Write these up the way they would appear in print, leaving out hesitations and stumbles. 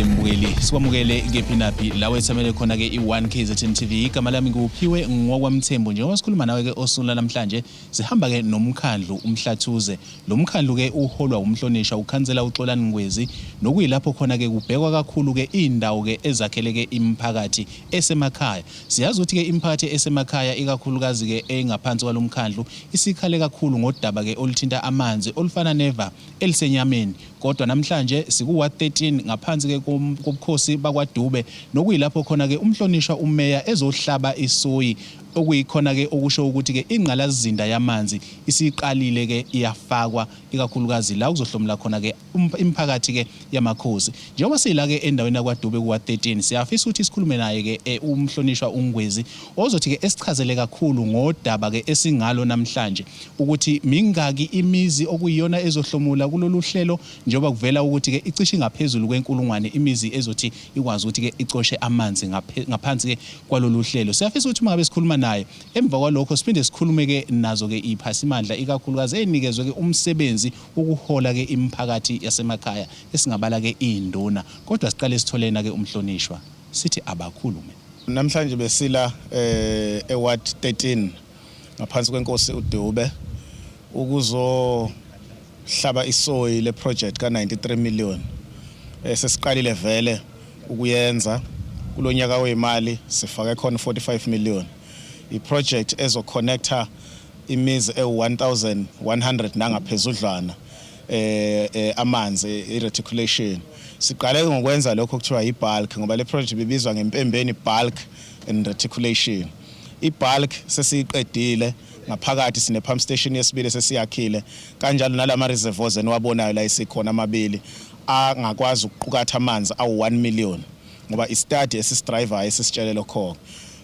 mbukeli sikwamukele kephi naphi la wethamele khona ke i1 KZN TV igama lami nguphiwe ngokwamthembu njengoba sikhuluma nawe ke osula namhlanje sihamba ke nomkhandlu umhlathuze lo mkhandlu ke uholwa umhlonisha ukhansela uXolani Ngwezi nokuyilapho khona ke kubhekwa kakhulu ke indawo ke ezakheleke imiphakathi esemakhaya siyazi ukuthi ke imiphakathi esemakhaya ikakhulukazi ke engaphansi kwalomkhandlu isikhale kakhulu ngodaba ke oluthinta amanzi olufana neva elisenyameni kodwa namhlanje siku 13 ngaphansi ke kubukhosi bakwaDube nokuyilapho khona ke umhlonishwa umeya ezohlaba isoyi okuyikhona ke okusho ukuthi ke ingqalazinda yamanzi isiqalile ke iyafakwa ikakhulukazi la kuzohlomula khona ke imiphakathi ke yamakhosi njengoba sila ke endaweni yakwaDube ku 13 siyafisa ukuthi sikhulume naye ke umhlonishwa uNgwezi ozothi ke esichazele kakhulu ngodaba ke esingalo namhlanje ukuthi mingaki imizi okuyiyona ezohlomula kulolu hlelo njengoba kuvela ukuthi ke icishe ngaphezulu kwenkulungwane imizi ezothi ikwazi ukuthi ke icoshe amanzi ngaphansi ke kwalolu hlelo siyafisa ukuthi mangabe sikhuluma naye emva kwalokho siphinde sikhulume ke nazo ke iphasimandla ikakhulukazi enikezwe ke umsebenzi ukuhola ke imiphakathi yasemakhaya esingabala ke induna kodwa siqale sitholena ke umhlonishwa sithi abakhulume namhlanje besila eWard 13 ngaphansi kwenkosi uDube ukuzo hlaba isoyi le project ka 93 million sesiqalile vele ukuyenza kulonyaka wemali sifake khona 45 million iproject ezo connecta imizi e1100 nangaphezudlwana amanzi ireticulation siqale ngokwenza lokho kuthiwa ibulk ngoba le project bibizwa ngempembeni bulk and reticulation ibulk sesiqedile ngaphakathi sine pump station yesibili sesiyakhile kanjalo nalama reservoirs eniwabonayo la isikhona amabili angakwazi ukuqukatha amanzi awu1 million ngoba istudy esisdriver esisitshelelo khona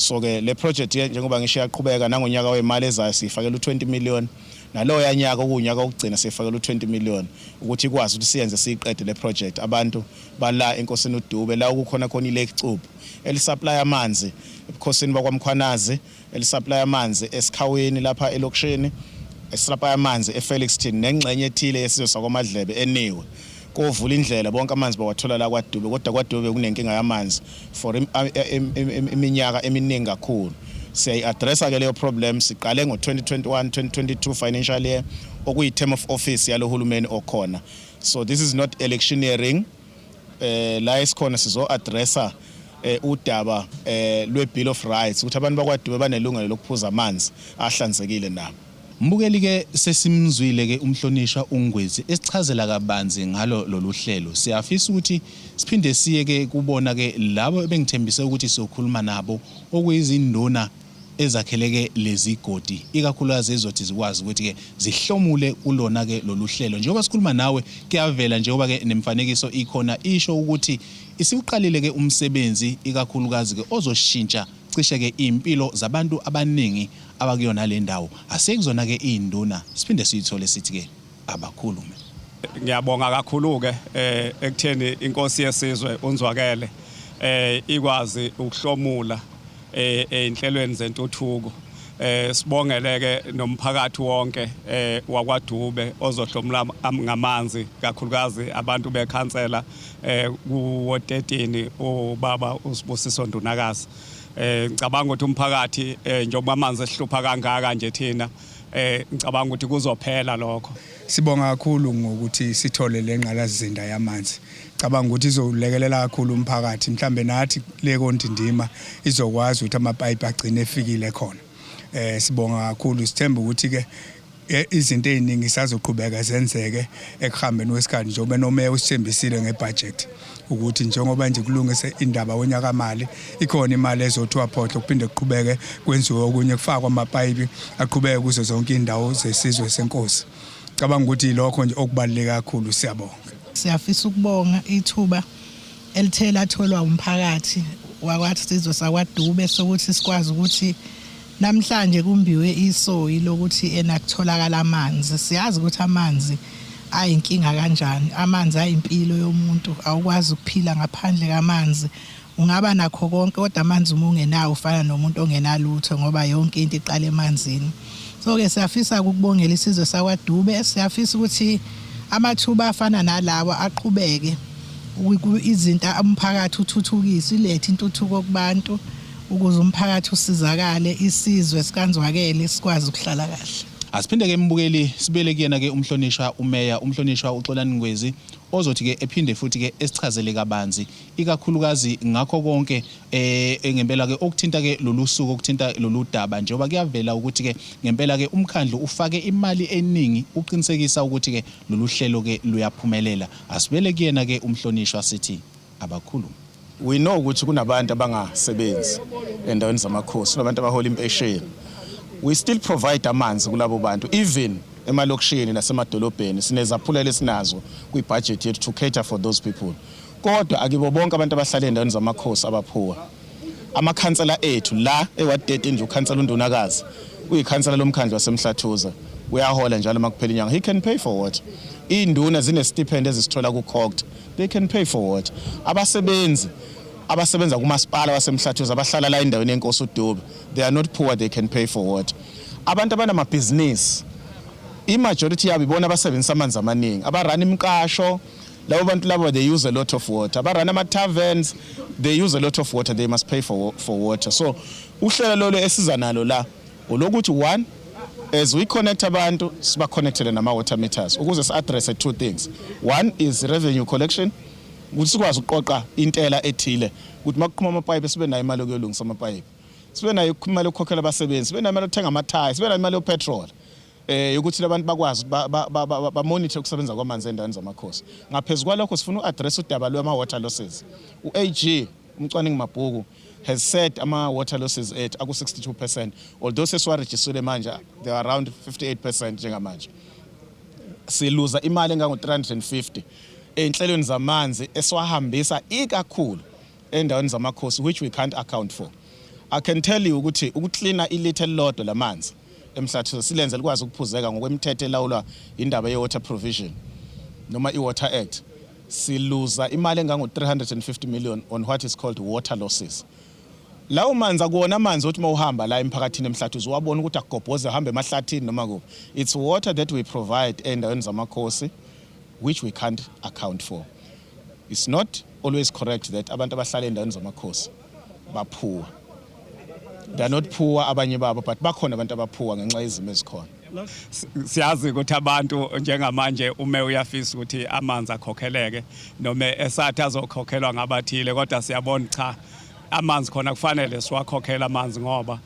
so ke le project njengoba ngisho yaqhubeka nangonyaka wemali ezayo sifakela u20 million nalowo yanyaka okunyaka okugcina sifakela u20 million ukuthi ikwazi ukuthi siyenze siqede le project abantu bala enkosini uDube la ukukhona khona ilake Cuphu elisupply amanzi ebukhosini bakwaMkhwanazi elisupply amanzi esikhaweni lapha elokishini esupply amanzi eFelixton nengxenye ethile yesizwe sakwaMadlebe eniwe kovula indlela bonke amanzi bawathola la kwaDube kodwa kwaDube kunenkinga yamanzi for iminyaka eminingi kakhulu siyayi-addressa ke leyo problem siqale ngo-2021-2022 financial year okuyi-term of office yalo hulumeni okhona so this is not electioneering la esikhona sizo-addressa udaba lwe-bill of rights ukuthi abantu bakwaDube banelungelo lokuphuza amanzi ahlanzekile nabo mbukeli ke sesimzwile ke umhlonishwa uNgwezi esichazela kabanzi ngalo lolu hlelo siyafisa ukuthi siphinde siye ke kubona ke labo ebengithembise ukuthi sokhuluma nabo okuyizinduna ezakheleke lezi godi ikakhulukazi ezothi zikwazi ukuthi ke zihlomule kulona ke lolu hlelo njengoba sikhuluma nawe kuyavela njengoba ke nemfanekiso ikhona isho ukuthi isiqalile ke umsebenzi ikakhulukazi ke ozoshintsha cishe ke impilo zabantu abaningi abakuyona le ndawo asekuzona ke induna siphinde siyithole sithi ke abakhulume ngiyabonga kakhulu ke ekutheni inkosi yesizwe unzwakele ikwazi ukuhlomula enhlelweni zentuthuko sibongeleke nomphakathi wonke wakwaDube ozohlomula ngamanzi kakhulukazi abantu bekhansela ku13 ubaba uSibusiso Ndunakazi ngicabanga ukuthi umphakathi njengoba amanzi esihlupha kangaka nje thina ngicabanga ukuthi kuzophela lokho sibonga kakhulu ngokuthi sithole lengqalazinda yamanzi ngicabanga ukuthi izolekelela kakhulu umphakathi mhlambe nathi leko ndindima izokwazi ukuthi amapipe agcine efikile khona sibonga kakhulu sithemba ukuthi ke izinto eziningi sazoqhubeka zenzeke ekuhambeni kwesikhathi njengoba nomeya usithembisile ngebudget ukuthi njengoba nje kulungise indaba wonyaka mali ikhona imali ezothiwa photho kuphinde kuqhubeke kwenziwe okunye kufakwa amapipe aqhubeke kuzo zonke indawo zesizwe senkosi cabanga ukuthi lokho nje okubaluleke kakhulu siyabonga siyafisa ukubonga ithuba elithela tholwa umphakathi wakwathi sizwe sakwaDube sokuthi sikwazi ukuthi namhlanje kumbiwe isoyi lokuthi enakutholakala amanzi siyazi ukuthi amanzi ayinkinga kanjani amanzi ayimpilo yomuntu awukwazi ukuphila ngaphandle kamanzi ungaba nakho konke kodwa amanzi uma ungenawo ufana nomuntu ongenalutho ngoba yonke into iqala emanzini so ke siyafisa ukubongela isizwe sakwaDube siyafisa ukuthi amathuba afana nalawa aqhubeke izinto umphakathi uthuthukise ilethe intuthuko kubantu ukuze umphakathi usizakale isizwe sikanzwakele sikwazi ukuhlala kahle. Asiphinde ke mbukeli sibele kuyena ke umhlonishwa umeya umhlonishwa uXolani Ngwezi ozothi ke ephinde futhi ke esichazele kabanzi ikakhulukazi ngakho konke ngempela ke okuthinta ke lolu suku okuthinta lolu daba njengoba kuyavela ukuthi ke ngempela ke umkhandlu ufake imali eningi uqinisekisa ukuthi ke lolu hlelo ke luyaphumelela. Asibele kuyena ke umhlonishwa sithi abakhuluma. We know ukuthi kunabantu abangasebenzi endaweni zamakhosi kunabantu abahola impesheni. We still provide amanzi kulabo bantu even emalokishini nasemadolobheni sinezaphulelo esinazo kwi-budget yethu to cater for those people. Kodwa akibo bonke abantu abahlala endaweni zamakhosi abaphuwa. Amakhansela ethu la eWard 13 nje ukhansela uNdunakazi uyikhansela lomkhandlu waseMhlathuza uyahola njalo makuphela inyanga. He can pay for what? Induna zine stipend ezisithola ku-COGT. They can pay for what? Abasebenza kumasipala waseMhlathuza abahlala la endaweni yenkosi uDube. They are not poor, they can pay for what? Abantu abanamabhizinisi i-majority yabo ibona abasebenzisa amanzi amaningi abarana imqasho labo bantu labo they use a lot of water abarana ama-taverns they use a lot of water, they must pay for water. So uhlelo lolo esiza nalo la olokuthi one as we connect abantu siba connected nama-water meters ukuze si-address two things. One is revenue collection ukuthi sikwazi ukuqoqa intela ethile ukuthi makuqhuma amapayipi sibe nayo imali yokuyolungisa amapayipi sibe nayo imali yokukhokhela abasebenzi sibe nayo imali yokuthenga amathaya sibe nayo imali yopetrol ukuthi labantu bakwazi ba-monitor ukusebenza kwamanzi endaweni zamakhosi. Ngaphezu kwalokho sifuna u-address udaba lwama-water losses. U-AG umcwaningi Mabhuku has said ama-water losses ethu aku-62%, although sesiwarejistile manje they are around 58% njengamanje. Siluza imali engango-350 enhlelweni zamanzi esiwahambisa ikakhulu endaweni zamakhosi which we can't account for. I can tell you ukuthi ukuklina ilithe elilodwa lamanzi eMhlathuza silenze likwazi ukuphuzeka ngokwemithetho elawulwa indaba ye-water provision noma i-Water Act. Siluza imali engango-350 million on what is called water losses. Lawo manzi akuwona amanzi othi mawuhamba la emphakathini eMhlathuza wabona ukuthi akugobhoze ahambe emahlathini noma kuphi. It's water that we provide endaweni zamakhosi which we can't account for. It's not always correct that abantu abahlala endaweni zamakhosi baphuwa. They are not poor abanye babo but bakhona abantu abaphuwa ngenxa yezimo ezikhona. Siyazi ukuthi abantu njengamanje ume uyafisa ukuthi amanzi akhokheleke noma esathi azokhokhelwa ngabathile kodwa siyabona cha amanzi khona kufanele siwakhokhela amanzi ngoba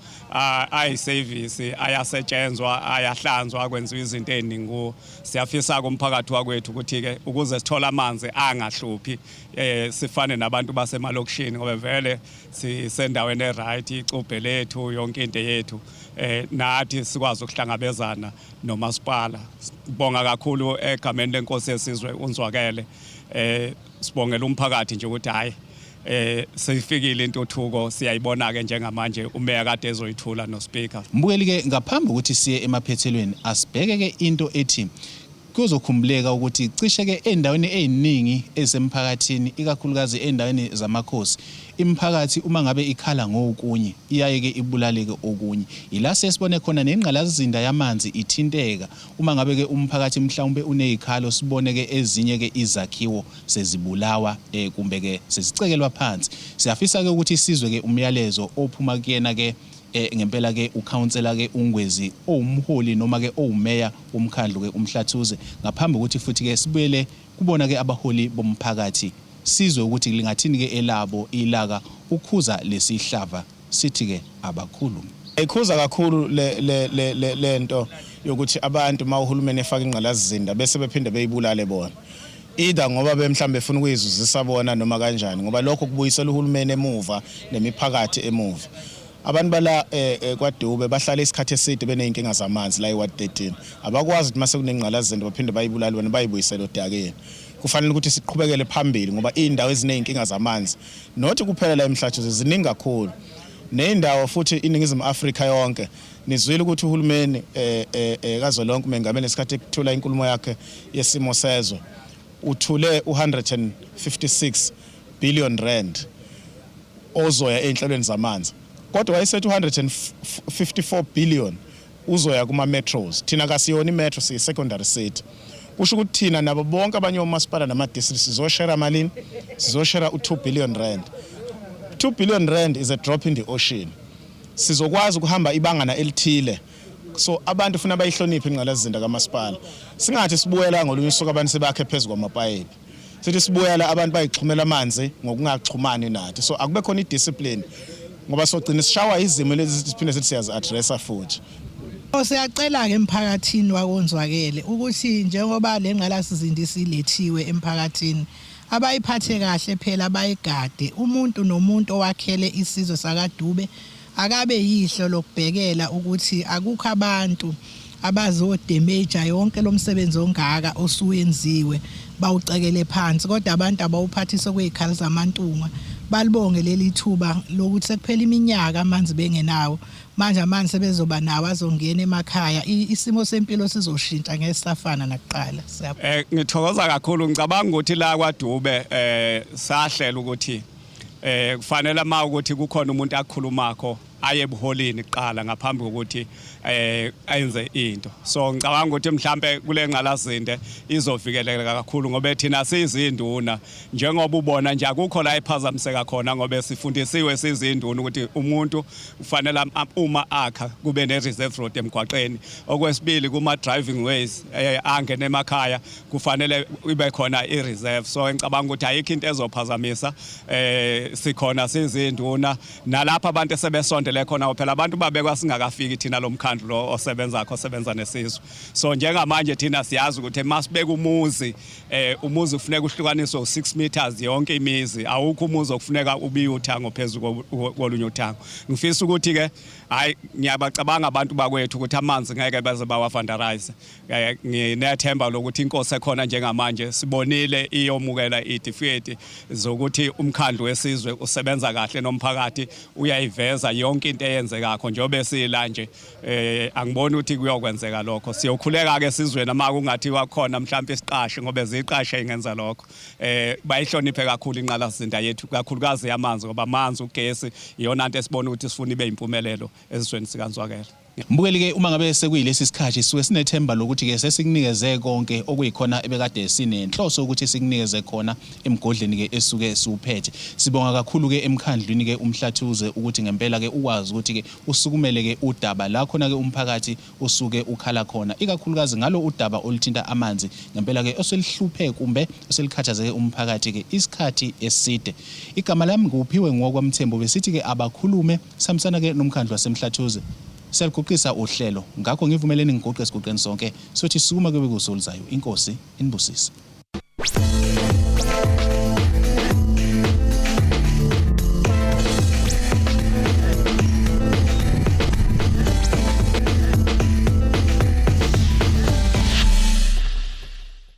ayiservice ayasetshenzwa ayahlanzwa kwenziwa izinto eziningi siyafisa kumphakathi wakwethu ukuthi ke ukuze sithola amanzi angahluphi sifane nabantu basemalokishini ngoba vele sisendaweni eright icubhe lethu yonke into yethu nathi sikwazi ukuhlangabezana nomasipala. Sibonga kakhulu egameni lenkosi yesizwe uNzwakele sibongela umphakathi nje ukuthi hayi seyifikile intuthuko siyayibona ke njengamanje umeya kade ezoyithula no speaker. Mbukeli ke ngaphambi ukuthi siye emaphethelweni asibheke ke into ethi kuzokhumbuleka ukuthi cishe ke endaweni eziningi esemphakathini ikakhulukazi endaweni zamakhosi imphakathi uma ngabe ikhala ngokunye iyaye ke ibulaleke okunye. Ila sesibone khona nengqalazinda yamanzi ithinteka uma ngabe ke umphakathi mhlawumbe unezikhalo sibone ke ezinye ke izakhiwo sezibulawa kumbe ke sezicekelwa phansi. Siyafisa ke ukuthi isizwe ke umyalezo ophuma kuyena ke ngempela ke ucouncilor ke uNgwezi owumholi noma ke owumeya womkhandlu ke uMhlathuze ngaphambi ukuthi futhi ke sibuyele kubona ke abaholi bomphakathi sizwe ukuthi lingathini ke elabo ilaka ukhuza lesihlava sithi ke abakhulumi. Ikhuza kakhulu lento yokuthi abantu mawuhulumeni efaka ingqalazizinda bese bephinde beyibulale bona. Either ngoba bemhlambe befuna ukuyizuzisa bona noma kanjani ngoba lokho kubuyisela uhulumeni emuva nemiphakathi emuva. Abantu bala kwaDube bahlala isikhathi eside beneyinkinga zamanzi la eWard 13 abakwazi ukuthi mase kunengqalazizinda baphinde bayibulale bona bayibuyisele odakeni. Kufanele ukuthi siqhubekele phambili ngoba indawo ezineyinkinga zamanzi nothi kuphela la eMhlathuze ziningi kakhulu nendawo futhi iningizimu Afrika yonke. Nizwile ukuthi uhulumeni kazolonke umengameli esikhathi ekuthula inkulumo yakhe yesimo sezwe uthule 156 billion rand ozoya enhlelweni zamanzi. Kodwa wayesethi 154 billion uzoya kuma metros. Thina kasiyona imetro siyi secondary city. usho ukuthi thina nabo bonke abanye omasipala nama-district sizoshare malini sizoshare u2 billion rand. 2 billion rand is a drop in the ocean. Sizokwazi ukuhamba ibangana elithile, so abantu funa bayihloniphe ingqalasizinda kamasipala. Singathi sibuyela ngolunye usuku abantu sebakhe phezulu kwamapayipi, sithi sibuyela abantu bayixhumela amanzi ngokungaxhumani nathi. So akube khona idiscipline ngoba sogcina sishawa izimo lezi siphinde sithi siyazi-addressa futhi. Siyacela-ke emphakathini wakonzwakele ukuthi njengoba le ngqalasizinda isilethiwe emphakathini, abayiphathe kahle phela bayigade. Umuntu nomuntu owakhele isizwe sakaDube akabe yihlo lokubhekela ukuthi akukho abantu abazodamaja yonke lo msebenzi ongaka osuyenziwe bawucekele phansi, kodwa abantu abawuphathisa kwezikhali zamantunga balibonge leli thuba lokuthi sekuphela iminyaka amanzi bengenawo, manje amanzi sebezoba nawo azongena emakhaya, isimo sempilo sizoshintsha ngesafana nakuqala. Ngithokoza kakhulu, ngicabanga ukuthi la kwaDube sahlela ukuthi kufanele uma ukuthi kukhona umuntu akukhulumakho aye ebuholini kuqala ngaphambi kokuthi ayenze into. So ngicabanga ukuthi mhlambe kule ngqalasizinda izovikeleka kakhulu ngoba thina sizinduna, njengoba ubona nje akukho la iphazamiseka khona ngoba sifundisiwe sizinduna ukuthi umuntu kufanele uma akha kube ne-reserve road emgwaqeni. Okwesibili kuma driving ways angene emakhaya kufanele ibe khona i-reserve. So ngicabanga ukuthi ayikho into ezophazamisa, sikhona sizinduna nalapha abantu sebesondele khona phela abantu babekwa singakafiki thina lo mkhandlu lo osebenza nesizwe. So njengamanje thina siyazi ukuthi masibeka umuzi kufuneka uhlukaniswe u6 meters yonke imizi, awukho umuzi okufuneka ubiye uthango phezulu kolunye uthango. Ngifisa ukuthi ke hayi ngiyabacabanga abantu bakwethu ukuthi amanzi ngeke baze bawavandarize. Nginethemba lokuthi inkosi ekhona njengamanje sibonile iyomukela idifethi zokuthi umkhandlu wesizwe usebenza kahle nomphakathi uyayiveza yonke into eyenzekakho njengoba sila nje. Angiboni ukuthi kuyokwenzeka lokho. Siyokhuleka ke sizwe nama kungathiwa khona mhlawumbe isiqashe ngoba eziqashe ingenza lokho. Bayihloniphe kakhulu ingqalasizinda yethu kakhulukazi yamanzi ngoba amanzi ugesi iyona into esibona ukuthi sifuna ibe impumelelo ezweni sikanzwakela. Mbukeli ke uma ngabe sekuyilesi sikhathi suke sinethemba lokuthi ke sesikunikeze konke okuyikhona ebekade sinenhloso ukuthi sikunikeze khona emgodleni ke esuke siuphethe. Sibonga kakhulu ke emkhandlwini ke umhlathuze ukuthi ngempela ke ukwazi ukuthi ke usukumele ke udaba la khona ke umphakathi usuke ukhala khona, ikakhulukazi ngalo udaba oluthinta amanzi ngempela ke oselihluphe kumbe oselikhathazeke umphakathi ke isikhathi eside. Igama lami nguphiwe ngokwamthembo besithi ke abakhulume samsana ke nomkhandlu wasemhlathuze. Siyaliguqisa uhlelo ngakho ngivumelene ngiguqe siguqeni sonke sothi sukuma kube kusolizayo. Inkosi inibusise.